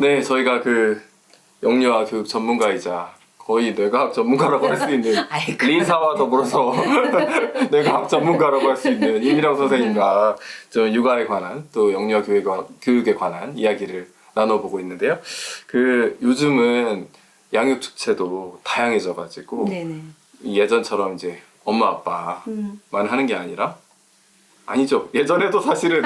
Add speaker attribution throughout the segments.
Speaker 1: 네, 저희가 그 영유아 교육 전문가이자 거의 뇌과학 전문가라고 할 수 있는
Speaker 2: 아이고.
Speaker 1: 리사와 더불어서 뇌과학 전문가라고 할 수 있는 임일영 선생님과 저 육아에 관한 또 영유아 교육에 관한 이야기를 나눠보고 있는데요. 그 요즘은 양육 주체도 다양해져가지고
Speaker 2: 네네.
Speaker 1: 예전처럼 이제 엄마 아빠만 하는 게 아니라 아니죠. 예전에도 사실은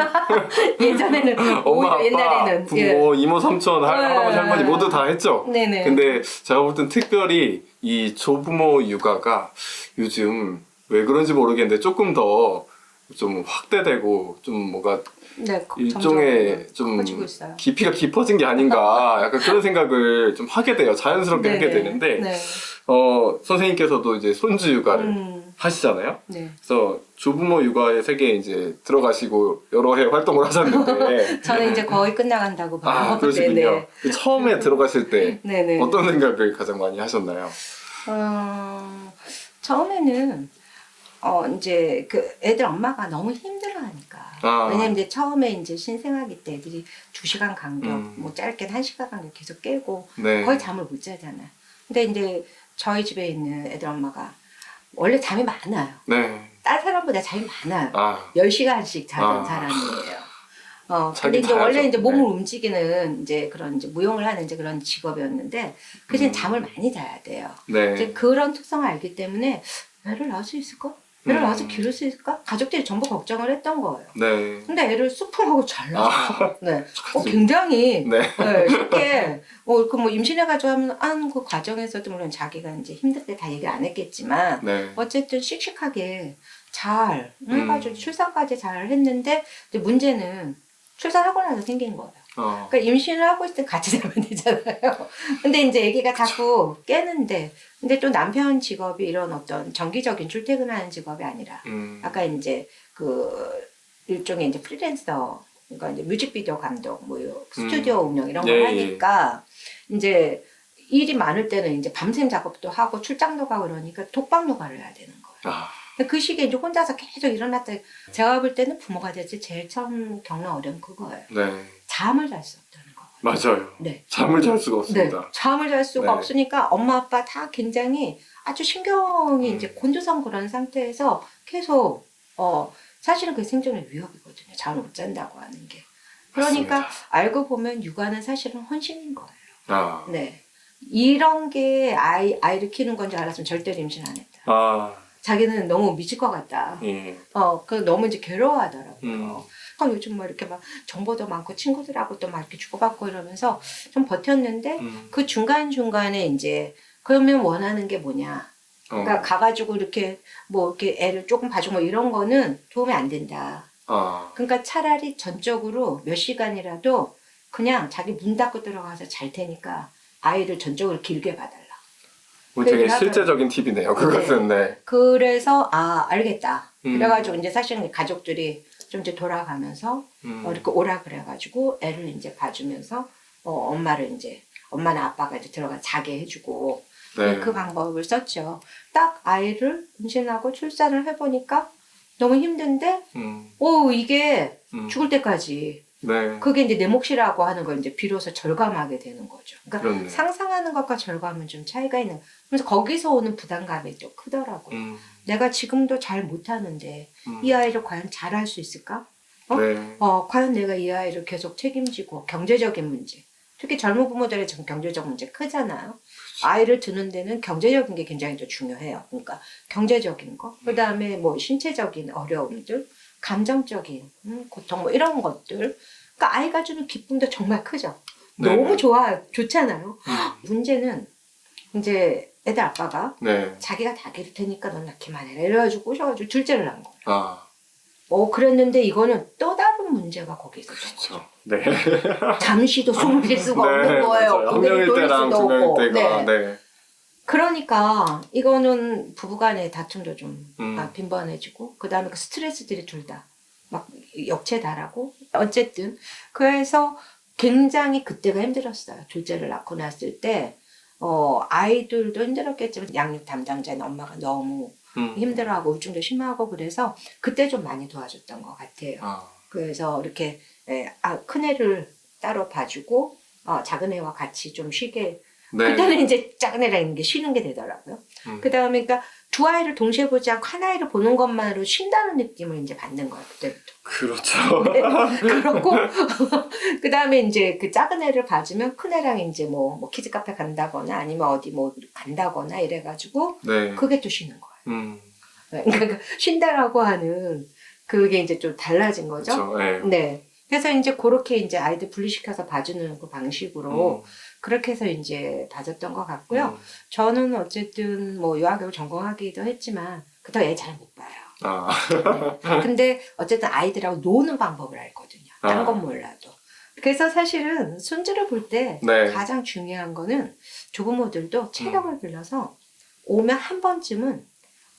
Speaker 2: 예전에는
Speaker 1: 엄마, 아빠,
Speaker 2: 옛날에는
Speaker 1: 부모, 이모, 삼촌, 할아버지, 할머니 모두 다 했죠.
Speaker 2: 네네.
Speaker 1: 근데 제가 볼 땐 특별히 이 조부모 육아가 요즘 왜 그런지 모르겠는데 조금 더 좀 확대되고 좀 뭔가
Speaker 2: 네,
Speaker 1: 일종의 좀
Speaker 2: 커지고 있어요.
Speaker 1: 깊이가 깊어진 게 아닌가 약간 그런 생각을 좀 하게 돼요. 자연스럽게 하게
Speaker 2: 네네.
Speaker 1: 되는데
Speaker 2: 네.
Speaker 1: 선생님께서도 이제 손주 육아를 하시잖아요.
Speaker 2: 네.
Speaker 1: 그래서 조부모 육아의 세계에 이제 들어가시고 여러 해 활동을 하셨는데
Speaker 2: 저는 이제 거의 끝나간다고 봐요.
Speaker 1: 아 그러시군요.
Speaker 2: 네네.
Speaker 1: 그 처음에 들어가실 때
Speaker 2: 네네.
Speaker 1: 어떤 생각을 가장 많이 하셨나요?
Speaker 2: 처음에는 이제 그 애들 엄마가 너무 힘들어하니까.
Speaker 1: 아.
Speaker 2: 왜냐면 이제 처음에 이제 신생아기 때 애들이 2시간 간격, 뭐 짧게 1시간 간격 계속 깨고
Speaker 1: 네.
Speaker 2: 거의 잠을 못 자잖아요. 근데 이제 저희 집에 있는 애들 엄마가 원래 잠이 많아요.
Speaker 1: 네.
Speaker 2: 다른 사람보다 잠이 많아요.
Speaker 1: 아
Speaker 2: 10시간씩 자던
Speaker 1: 아.
Speaker 2: 사람이에요. 근데
Speaker 1: 자긴
Speaker 2: 이제 원래
Speaker 1: 자야죠.
Speaker 2: 이제 몸을
Speaker 1: 네.
Speaker 2: 움직이는 이제 그런 이제 무용을 하는 이제 그런 직업이었는데 그 대신 잠을 많이 자야 돼요.
Speaker 1: 네.
Speaker 2: 이제 그런 특성을 알기 때문에 애를 낳을 수 있을까? 애를 낳아서 기를 수 있을까? 가족들이 전부 걱정을 했던 거예요.
Speaker 1: 네.
Speaker 2: 근데 애를 수풍하고 잘 낳았어요. 네.
Speaker 1: 축하드립니다.
Speaker 2: 굉장히
Speaker 1: 네.
Speaker 2: 네, 쉽게 그 뭐 임신해가지고 하는 그 과정에서도 물론 자기가 이제 힘들 때 다 얘기 안 했겠지만
Speaker 1: 네.
Speaker 2: 어쨌든 씩씩하게 잘 해가지고 출산까지 잘 했는데 이제 문제는 출산하고 나서 생긴 거예요. 그러니까 임신을 하고 있을 때 같이 자면 되잖아요. 근데 이제 아기가 자꾸 깨는데, 근데 또 남편 직업이 이런 어떤 정기적인 출퇴근하는 직업이 아니라, 아까 이제 그 일종의 이제 프리랜서, 그러니까 이제 뮤직비디오 감독, 뭐 스튜디오 운영 이런 걸
Speaker 1: 예,
Speaker 2: 하니까 이제 일이 많을 때는 이제 밤샘 작업도 하고 출장도 가고 그러니까 독박 육아를 해야 되는 거예요.
Speaker 1: 아,
Speaker 2: 그 시기에 이제 혼자서 계속 일어났다. 제가 볼 때는 부모가 될지 제일 처음 겪는 어려움 그거예요.
Speaker 1: 네.
Speaker 2: 잠을 잘 수 없다는 거.
Speaker 1: 맞아요.
Speaker 2: 네.
Speaker 1: 잠을 잘 수가
Speaker 2: 네.
Speaker 1: 없습니다.
Speaker 2: 잠을 잘 수가
Speaker 1: 네.
Speaker 2: 없으니까 엄마 아빠 다 굉장히 아주 신경이 이제 곤두선 그런 상태에서 계속 사실은 그게 생존의 위협이거든요. 잠을 못 잔다고 하는 게. 그러니까
Speaker 1: 맞습니다.
Speaker 2: 알고 보면 육아는 사실은 헌신인 거예요.
Speaker 1: 아,
Speaker 2: 네. 이런 게 아이를 키우는 건 줄 알았으면 절대로 임신 안 했다.
Speaker 1: 아,
Speaker 2: 자기는 너무 미칠 것 같다.
Speaker 1: 예.
Speaker 2: 그 너무 이제 괴로워하더라고요. 요즘 뭐 이렇게 막 정보도 많고 친구들하고 또 막 이렇게 주고받고 이러면서 좀 버텼는데 그 중간중간에 이제 그러면 원하는 게 뭐냐. 그러니까 가가지고 이렇게 뭐 이렇게 애를 조금 봐주고 뭐 이런 거는 도움이 안 된다. 그러니까 차라리 전적으로 몇 시간이라도 그냥 자기 문 닫고 들어가서 잘 테니까 아이를 전적으로 길게 봐달라.
Speaker 1: 뭐 되게 실제적인 팁이네요. 그것은 네.
Speaker 2: 그래서 알겠다. 그래가지고 이제 사실은 가족들이 좀 이제 돌아가면서 이렇게 오라 그래가지고 애를 이제 봐주면서 엄마나 아빠가 이제 들어가 자게 해주고
Speaker 1: 네.
Speaker 2: 그 방법을 썼죠. 딱 아이를 임신하고 출산을 해보니까 너무 힘든데 이게 죽을 때까지
Speaker 1: 네.
Speaker 2: 그게 이제 내 몫이라고 하는 걸 이제 비로소 절감하게 되는 거죠. 그러니까
Speaker 1: 그렇네.
Speaker 2: 상상하는 것과 절감은 좀 차이가 있는. 그래서 거기서 오는 부담감이 또 크더라고요. 내가 지금도 잘 못하는데 이 아이를 과연 잘할 수 있을까?
Speaker 1: 네.
Speaker 2: 과연 내가 이 아이를 계속 책임지고 경제적인 문제. 특히 젊은 부모들의 경제적 문제 크잖아요. 아이를 두는 데는 경제적인 게 굉장히 또 중요해요. 그러니까 경제적인 거, 그 다음에 뭐 신체적인 어려움들, 감정적인 고통 뭐 이런 것들. 그러니까 아이가 주는 기쁨도 정말 크죠.
Speaker 1: 네.
Speaker 2: 너무 좋잖아요. 문제는 이제 애들 아빠가
Speaker 1: 네.
Speaker 2: 자기가 다 기를 테니까 넌 낳기만 해라 이래가지고 꼬셔가지고 둘째를 낳은 거예요. 그랬는데 이거는 또 다른 문제가 거기 있었던 거죠.
Speaker 1: 네.
Speaker 2: 잠시도 숨을 쉴 수가 없는 거예요.
Speaker 1: 맞아요. 한 명일 때랑 두 명일 때가 네.
Speaker 2: 그러니까 이거는 부부간의 다툼도 좀 빈번해지고 그 다음에 그 스트레스들이 둘 다 막 역체다라고 어쨌든 그래서 굉장히 그때가 힘들었어요. 둘째를 낳고 났을 때 아이들도 힘들었겠지만 양육 담당자인 엄마가 너무 힘들어하고 우울증도 심하고 그래서 그때 좀 많이 도와줬던 것 같아요. 그래서 이렇게 큰애를 따로 봐주고 작은 애와 같이 좀 쉬게.
Speaker 1: 네.
Speaker 2: 그때는 이제 작은 애랑 있는 게 쉬는 게 되더라고요. 그 다음에 그러니까 두 아이를 동시에 보지 않고 한 아이를 보는 것만으로 쉰다는 느낌을 이제 받는 거예요. 그때부터.
Speaker 1: 그렇죠.
Speaker 2: 네. 그렇고 그 다음에 이제 그 작은 애를 봐주면 큰 애랑 이제 뭐 키즈 카페 간다거나 아니면 어디 뭐 간다거나 이래가지고
Speaker 1: 네.
Speaker 2: 그게 또 쉬는 거예요.
Speaker 1: 음.
Speaker 2: 그러니까 쉰다라고 하는 그게 이제 좀 달라진 거죠.
Speaker 1: 그렇죠. 네.
Speaker 2: 네. 그래서 이제 그렇게 이제 아이들 분리시켜서 봐주는 그 방식으로 그렇게 해서 이제 봐줬던 것 같고요. 저는 어쨌든 뭐 유아교육 전공하기도 했지만 그렇다고 애 잘 못 봐요.
Speaker 1: 아.
Speaker 2: 네. 근데 어쨌든 아이들하고 노는 방법을 알거든요. 딴 건 몰라도. 그래서 사실은 손주를 볼 때
Speaker 1: 네.
Speaker 2: 가장 중요한 거는 조부모들도 체력을 빌려서 오면 한 번쯤은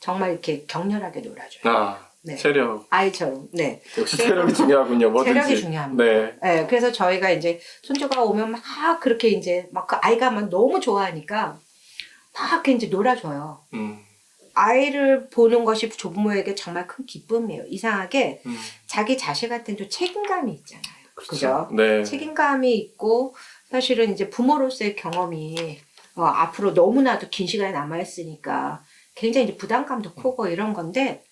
Speaker 2: 정말 이렇게 격렬하게 놀아줘요.
Speaker 1: 아.
Speaker 2: 네.
Speaker 1: 체력.
Speaker 2: 아이처럼. 네.
Speaker 1: 역시 체력이 중요하군요. 뭐든지.
Speaker 2: 체력이 중요합니다.
Speaker 1: 네.
Speaker 2: 네, 그래서 저희가 이제 손주가 오면 막 그렇게 이제 막 그 아이가 막 너무 좋아하니까 막 이렇게 이제 놀아줘요. 아이를 보는 것이 조부모에게 정말 큰 기쁨이에요. 이상하게 자기 자식한테도 책임감이 있잖아요. 그죠?
Speaker 1: 네.
Speaker 2: 책임감이 있고 사실은 이제 부모로서의 경험이 앞으로 너무나도 긴 시간이 남아있으니까 굉장히 이제 부담감도 크고 이런 건데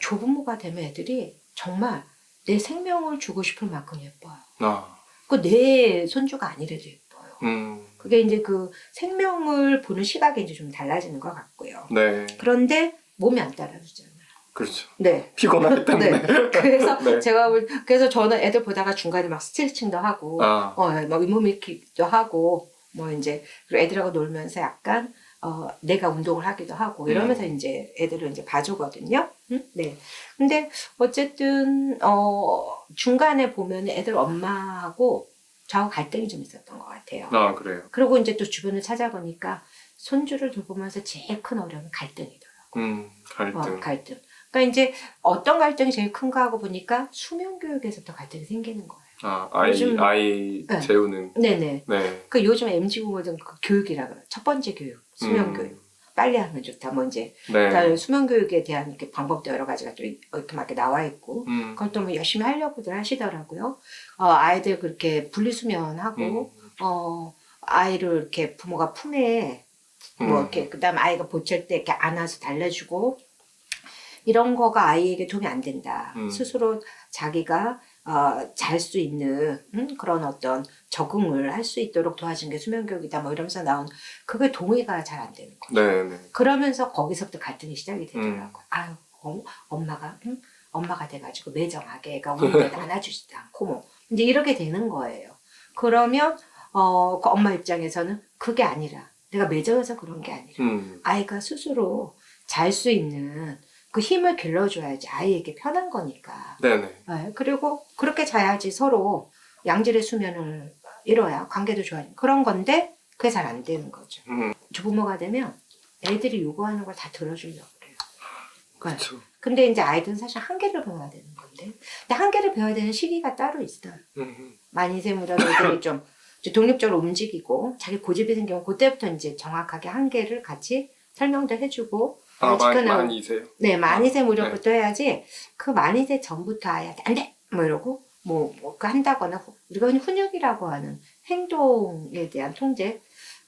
Speaker 2: 조부모가 되면 애들이 정말 내 생명을 주고 싶을 만큼 예뻐요.
Speaker 1: 아.
Speaker 2: 그 내 손주가 아니래도 예뻐요. 그게 이제 그 생명을 보는 시각이 이제 좀 달라지는 것 같고요.
Speaker 1: 네.
Speaker 2: 그런데 몸이 안 따라주잖아요.
Speaker 1: 그렇죠.
Speaker 2: 네.
Speaker 1: 피곤하기 때문에.
Speaker 2: 네. 그래서
Speaker 1: 네.
Speaker 2: 그래서 저는 애들 보다가 중간에 막 스트레칭도 하고, 막 윗몸 일으키기도 하고, 뭐 이제 그리고 애들하고 놀면서 약간 내가 운동을 하기도 하고 이러면서 이제 애들을 이제 봐주거든요. 네. 근데 어쨌든 중간에 보면 애들 엄마하고 저하고 갈등이 좀 있었던 것 같아요.
Speaker 1: 아, 그래요.
Speaker 2: 그리고 이제 또 주변을 찾아보니까 손주를 돌보면서 제일 큰 어려움은 갈등이더라고요.
Speaker 1: 갈등.
Speaker 2: 갈등. 그러니까 이제 어떤 갈등이 제일 큰가 하고 보니까 수면 교육에서부터 갈등이 생기는 거예요.
Speaker 1: 아이
Speaker 2: 네.
Speaker 1: 재우는.
Speaker 2: 네네.
Speaker 1: 네.
Speaker 2: 그 요즘 MG 공모전 그 교육이라 그래요. 첫 번째 교육, 수면 교육. 빨리 하면 좋다. 뭐 이제
Speaker 1: 네.
Speaker 2: 수면 교육에 대한 이렇게 방법도 여러 가지가 또 이렇게 막 나와 있고, 그것도 뭐 열심히 하려고들 하시더라고요. 아이들 그렇게 분리수면하고, 아이를 이렇게 부모가 품에 뭐 이렇게 그다음 아이가 보찰 때 이렇게 안아서 달래주고 이런 거가 아이에게 도움이 안 된다. 스스로 자기가 잘 수 있는 그런 어떤 적응을 할 수 있도록 도와주는 게 수면교육이다. 뭐 이러면서 나온 그게 동의가 잘 안 되는 거죠.
Speaker 1: 네.
Speaker 2: 그러면서 거기서부터 갈등이 시작이 되더라고요. 아유, 엄마가 돼가지고 매정하게 애가 우는데 안아주지도 않고 뭐 이제 이렇게 되는 거예요. 그러면 그 엄마 입장에서는 그게 아니라 내가 매정해서 그런 게 아니라 아이가 스스로 잘 수 있는 그 힘을 길러줘야지 아이에게 편한 거니까.
Speaker 1: 네네.
Speaker 2: 네, 그리고 그렇게 자야지 서로 양질의 수면을 이뤄야 관계도 좋아지는 그런 건데 그게 잘 안 되는 거죠. 조부모가 되면 애들이 요구하는 걸 다 들어주려고 그래요.
Speaker 1: 그렇죠.
Speaker 2: 근데 이제 아이들은 사실 한계를 배워야 되는 건데 근데 한계를 배워야 되는 시기가 따로 있어요. 많이 세무라도 애들이 좀 독립적으로 움직이고 자기 고집이 생기면 그때부터 이제 정확하게 한계를 같이 설명도 해주고
Speaker 1: 많이세요?
Speaker 2: 네, 만이세 무렵부터 해야지 그 만이세 전부터 아예 안 돼! 뭐 이러고 그 한다거나 우리가 흔히 훈육이라고 하는 행동에 대한 통제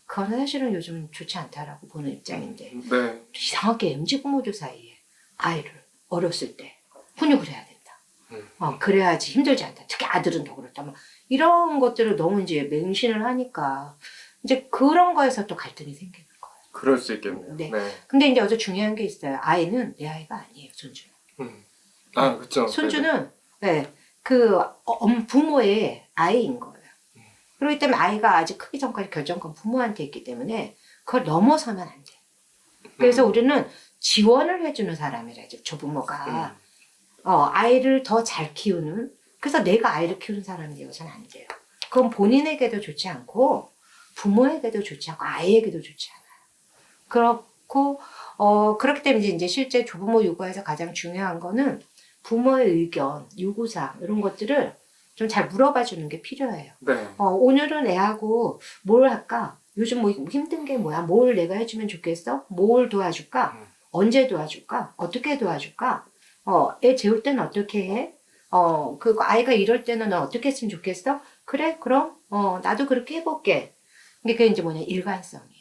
Speaker 2: 그거는 사실은 요즘 좋지 않다라고 보는 입장인데
Speaker 1: 네.
Speaker 2: 이상하게 MZ 부모들 사이에 아이를 어렸을 때 훈육을 해야 된다. 그래야지 힘들지 않다. 특히 아들은 더 그렇다. 뭐 이런 것들을 너무 이제 맹신을 하니까 이제 그런 거에서 또 갈등이 생기는 거예요.
Speaker 1: 그럴 수 있겠네요.
Speaker 2: 네.
Speaker 1: 네.
Speaker 2: 근데 이제 어제 중요한 게 있어요. 아이는 내 아이가 아니에요, 손주는.
Speaker 1: 그렇죠.
Speaker 2: 손주는 네, 그 부모의 아이인 거예요. 그렇기 때문에 아이가 아직 크기 전까지 결정권 부모한테 있기 때문에 그걸 넘어서면 안 돼. 그래서 우리는 지원을 해주는 사람이라죠, 조부모가. 아이를 더 잘 키우는, 그래서 내가 아이를 키우는 사람이 되어서는 안 돼요. 그건 본인에게도 좋지 않고, 부모에게도 좋지 않고, 아이에게도 좋지 않아요. 그렇고, 그렇기 때문에 이제 실제 조부모 육아에서 가장 중요한 거는 부모의 의견, 요구사항, 이런 것들을 좀 잘 물어봐 주는 게 필요해요.
Speaker 1: 네.
Speaker 2: 오늘은 애하고 뭘 할까? 요즘 뭐 힘든 게 뭐야? 뭘 내가 해주면 좋겠어? 뭘 도와줄까? 언제 도와줄까? 어떻게 도와줄까? 애 재울 때는 어떻게 해? 그 아이가 이럴 때는 넌 어떻게 했으면 좋겠어? 그래 그럼 나도 그렇게 해볼게. 그게 이제 뭐냐 일관성이에요.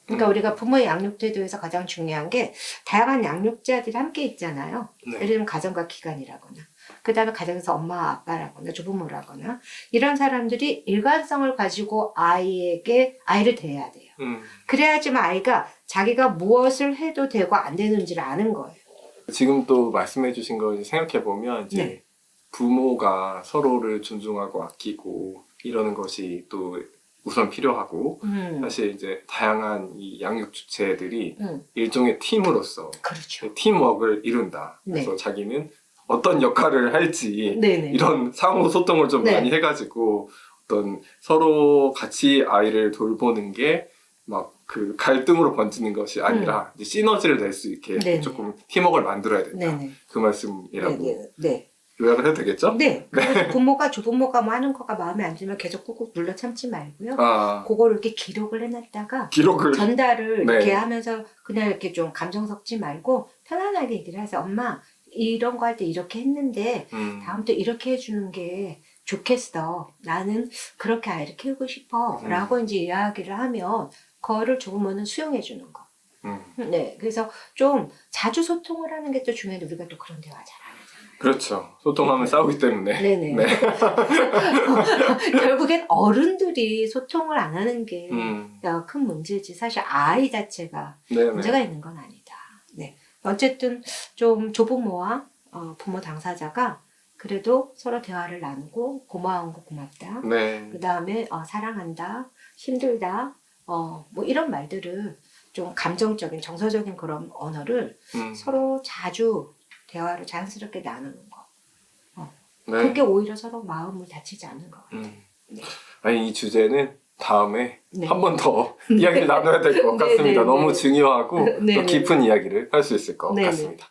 Speaker 2: 그러니까 우리가 부모의 양육 태도에서 가장 중요한 게 다양한 양육자들이 함께 있잖아요.
Speaker 1: 네.
Speaker 2: 예를 들면 가정과 기관이라거나 그 다음에 가정에서 엄마 아빠라거나 조부모라거나 이런 사람들이 일관성을 가지고 아이를 대해야 돼요. 그래야지만 아이가 자기가 무엇을 해도 되고 안 되는지를 아는 거예요.
Speaker 1: 지금 또 말씀해주신 거 생각해 보면 이제
Speaker 2: 네.
Speaker 1: 부모가 서로를 존중하고 아끼고 이러는 것이 또 우선 필요하고 사실 이제 다양한 이 양육 주체들이 일종의 팀으로서
Speaker 2: 그렇죠.
Speaker 1: 팀워크를 이룬다.
Speaker 2: 네.
Speaker 1: 그래서 자기는 어떤 역할을 할지
Speaker 2: 네네.
Speaker 1: 이런 상호 소통을 좀
Speaker 2: 네.
Speaker 1: 많이 해가지고 어떤 서로 같이 아이를 돌보는 게 막 그 갈등으로 번지는 것이 아니라 이제 시너지를 낼 수 있게
Speaker 2: 네네.
Speaker 1: 조금 팀워크를 만들어야 된다.
Speaker 2: 네네.
Speaker 1: 그 말씀이라고
Speaker 2: 네네. 네.
Speaker 1: 요약을 해도 되겠죠?
Speaker 2: 네. 그래서 부모가 조부모가 뭐 하는 거가 마음에 안 들면 계속 꾹꾹 눌러 참지 말고요.
Speaker 1: 아,
Speaker 2: 그거를 이렇게 기록을 해놨다가
Speaker 1: 기록을
Speaker 2: 전달을
Speaker 1: 네.
Speaker 2: 이렇게 하면서 그냥 이렇게 좀 감정 섞지 말고 편안하게 얘기를 하세요. 엄마 이런 거 할 때 이렇게 했는데 다음부터 이렇게 해주는 게 좋겠어. 나는 그렇게 아이를 키우고 싶어. 라고 이제 이야기를 하면 그거를 조부모는 수용해 주는 거. 네. 그래서 좀 자주 소통을 하는 게 또 중요한데 우리가 또 그런 대화 잘 안 하잖아요.
Speaker 1: 그렇죠. 소통하면 싸우기 때문에.
Speaker 2: 네네.
Speaker 1: 네.
Speaker 2: 결국엔 어른들이 소통을 안 하는 게
Speaker 1: 음.
Speaker 2: 큰 문제지. 사실 아이 자체가
Speaker 1: 네네.
Speaker 2: 문제가 있는 건 아니다. 네. 어쨌든 좀 조부모와 부모 당사자가 그래도 서로 대화를 나누고 고마운 거 고맙다.
Speaker 1: 네.
Speaker 2: 그 다음에 사랑한다, 힘들다, 뭐 이런 말들을 좀 감정적인, 정서적인 그런 언어를 서로 자주 대화를 자연스럽게 나누는 거.
Speaker 1: 네.
Speaker 2: 그게 오히려 서로 마음을 다치지 않는 거 같아요. 네.
Speaker 1: 아니 이 주제는 다음에
Speaker 2: 네.
Speaker 1: 한 번 더 이야기를 나눠야 될 것
Speaker 2: 네,
Speaker 1: 같습니다.
Speaker 2: 네,
Speaker 1: 너무
Speaker 2: 네.
Speaker 1: 중요하고
Speaker 2: 네,
Speaker 1: 또
Speaker 2: 네.
Speaker 1: 깊은 이야기를 할 수 있을 것
Speaker 2: 네, 네.
Speaker 1: 같습니다.